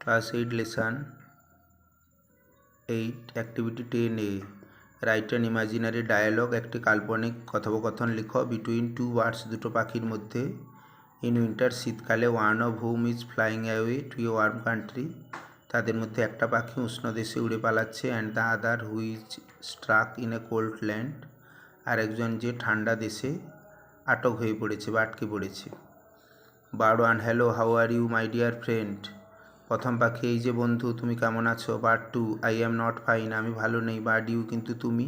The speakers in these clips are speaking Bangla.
Class 8 Lesson 8 Activity 10A Write an imaginary dialogue একটি কাল্পনিক কথোপকথন লিখো between two birds দুটো পাখির মধ্যে in winter শীতকালে one of whom is flying away to a warm country তাদের মধ্যে একটা পাখি উষ্ণ দেশে উড়ে পালাচ্ছে and the other who is stuck in a cold land আর একজন যে ঠান্ডা দেশে আটক হয়ে পড়েছে বা আটকে পড়েছে Bird 1 Hello, how are you my dear friend প্রথম পাখি এই যে বন্ধু তুমি কেমন আছো bird 2 I am not fine আমি ভালো নেই বার্ড ইউ কিন্তু তুমি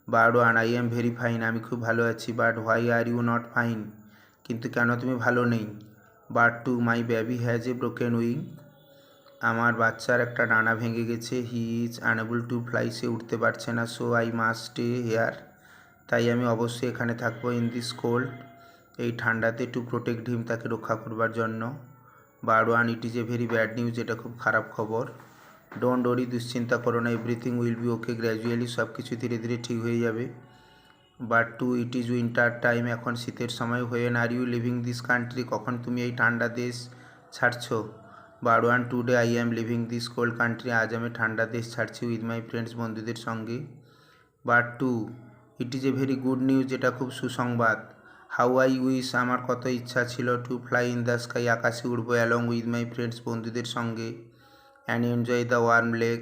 bird 1 I am very fine আমি খুব ভালো আছি but why are you not fine কিন্তু কেন তুমি ভালো নেই bird 2 my baby has a broken wing আমার বাচ্চার একটা ডানা ভেঙে গেছে he is unable to fly সে উঠতে পারছে না so I must stay here তাই আমি অবশ্যই এখানে থাকবো ইন দিস কোল্ড এই ঠান্ডাতে টু প্রোটেক্ট হিম তাকে রক্ষা করবার জন্য bird 1 it is a very bad news এটা খুব খারাপ খবর ডোন্ট ওরি দুশ্চিন্তা করো না everything will be okay gradually সব কিছু ধীরে ধীরে ঠিক হয়ে যাবে bird 2 it is winter time এখন শীতের সময় when are you leaving this country কখন তুমি এই ঠান্ডা দেশ ছাড়ছো bird 1 today I am leaving this cold country আজ আমি ঠান্ডা দেশ ছাড়ছি উইথ মাই ফ্রেন্ডস বন্ধুদের সঙ্গে bird 2 it is a very good news এটা খুব সুসংবাদ হাউ আই উইশ আমার কত ইচ্ছা ছিল to fly in the sky আকাশে উড়বো অ্যালং উইথ মাই ফ্রেন্ডস বন্ধুদের সঙ্গে and enjoy the warm lake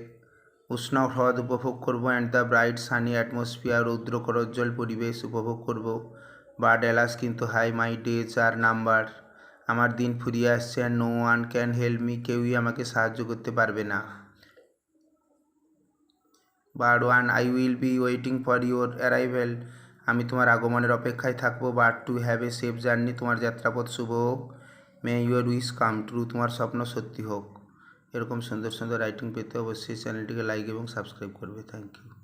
উষ্ণ হ্রদ উপভোগ করবো and the bright sunny atmosphere রৌদ্র করজ্জ্বল পরিবেশ উপভোগ করবো বাট এলাস কিন্তু hi my days are number আমার দিন ফুরিয়ে আসছে and no one can help me কেউই আমাকে সাহায্য করতে পারবে না bird 1 I will be waiting for your arrival আমি তোমার আগমনের অপেক্ষায় থাকবো bird 2 have a safe journey তোমার যাত্রাপথ শুভ হোক may your wish come true তোমার স্বপ্ন সত্যি হোক এরকম সুন্দর সুন্দর রাইটিং পেতে অবশ্যই চ্যানেলটিকে লাইক এবং সাবস্ক্রাইব করবে থ্যাংক ইউ